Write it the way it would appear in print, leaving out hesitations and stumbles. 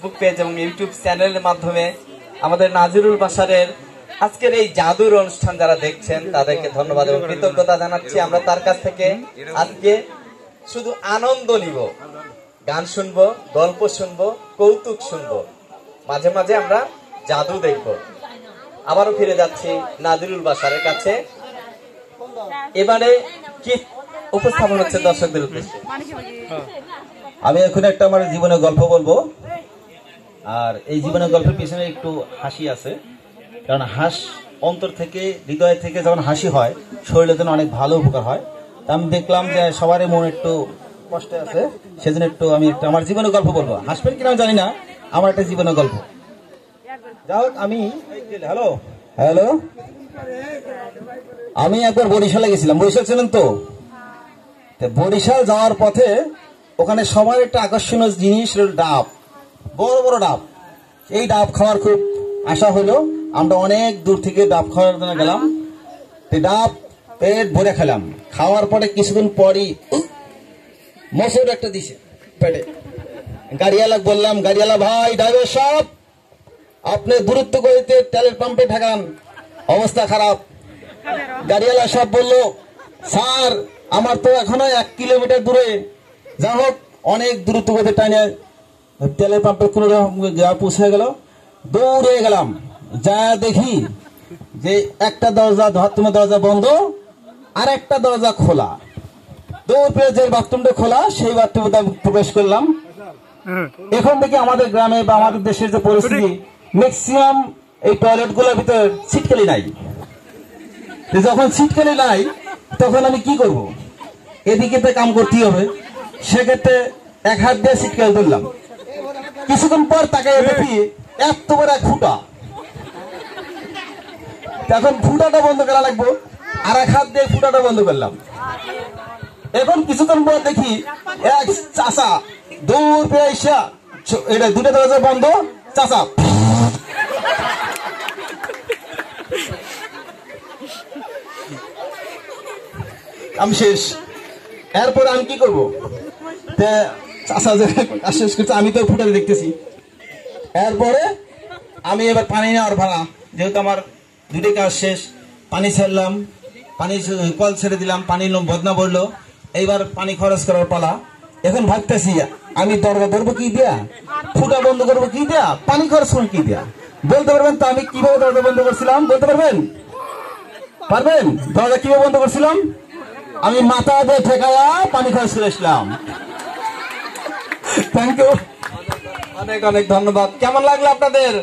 Facebook page এবং YouTube চ্যানেলের মাধ্যমে আমাদের নাজিরুল বাশারের আজকের এই জাদুর অনুষ্ঠান যারা দেখছেন তাদেরকে ধন্যবাদ এবং কৃতজ্ঞতা জানাচ্ছি। আমরা তার কাছ থেকে আজকে শুধু আনন্দ নিব, গান শুনবো, গল্প শুনবো, কৌতুক শুনবো, মাঝে মাঝে আমরা জাদু দেখব। আবারও ফিরে যাচ্ছি নাজিরুল বাশারের কাছে। এবারে কি উপস্থাপন হচ্ছে দর্শকদের উদ্দেশ্যে? আমি এখন একটা আমার জীবনের গল্প বলবো, আর এই জীবনের গল্পের পিছনে একটু হাসি আছে, কারণ অন্তর থেকে, হৃদয় থেকে যখন হাসি হয় শরীরের জন্য অনেক ভালো উপকার হয়। তা আমি দেখলাম যে সবারই মন একটু কষ্টে আছে, সেজন্য একটু আমি একটা আমার জীবনের গল্প বলবো। হাসবেন কিনা জানি না, আমার একটা জীবনের গল্প। যাই হোক, হ্যালো আমি একবার বরিশালে গেছিলাম। বরিশাল ছিলেন তো? বরিশাল যাওয়ার পথে ওখানে সবার একটা আকর্ষণীয় জিনিস ডাব, বড় বড় ডাব। এই ডাব খাওয়ার খুব আশা হলো, আমরা অনেক দূর থেকে ডাব খাওয়ার জন্য গেলাম। ডাব পেট ভরে খেলাম। খাওয়ার পরে কিছুদিন পরই মসুর একটা দিছে পেটে। গাড়িওয়ালা বললাম, গাড়িওয়ালা ভাই, ড্রাইভার সাহেব, আপনি দূরত্ব গতিতে তেলের পাম্পে ঠেকান, অবস্থা খারাপ। গাড়িওয়ালা সব বলল, স্যার আমার তো এখনো 1 কিলোমিটার দূরে। যা হোক, অনেক দূরত্ব গতিতে টাইনে তেলের পাম্পে কোন পৌঁছে গেল। দৌড়ে গেলাম, যা দেখি যে একটা দরজা দরজা বন্ধ আর একটা দরজা খোলা। দৌড় পেয়ে যে বাথরুমটা খোলা, সেই বাথরুমে প্রবেশ করলাম। এখন থেকে আমাদের গ্রামে বা আমাদের দেশের যে পরিস্থিতি, ম্যাক্সিমাম এই টয়লেট গুলোর ভিতরে ছিটকালি নাই। যখন ছিটকালি নাই, তখন আমি কি করব? এদিকে তো কাম করতেই হবে। সেক্ষেত্রে এক হাত দিয়ে ছিটকালি ধরলাম। কিছুক্ষণ পর তাকে দেখি এত বড় এক ফুটা। এখন ফুটাটা বন্ধ করা লাগবো, আর এক হাত দিয়ে ফুটাটা বন্ধ করলাম। এখন কিছুক্ষণ পর দেখি এক চাচা দৌড় পেয়ে এসে, এটা দুটো দরজা বন্ধ, চাচা আমি শেষ। এরপরে আমি কি করবো? চাচা শেষ করছে, আমি তো ফুটাতে দেখতেছি। এরপরে আমি এবার পানি নেওয়ার ভাড়া, যেহেতু আমার দুটোই কাজ শেষ, পানি ছাড়লাম, পানি কল ছেড়ে দিলাম, পানি বদনা পড়লো। এইবার পানি খরচ করার পালা। এখন ভাবতেছি আমি দরজা ধরবো কি দিয়া, ফুটা বন্ধ করবো কি দিয়া, পানি খরচ করবো কি দিয়া। বলতে পারবেন তো আমি কিভাবে দরজা বন্ধ করছিলাম? বলতে পারবেন? পারবেন? দরজা কিভাবে বন্ধ করছিলাম? আমি মাথা দিয়ে ঠেকায়া পানি খরচ করেছিলাম। থ্যাংক ইউ, অনেক অনেক ধন্যবাদ। কেমন লাগলো আপনাদের?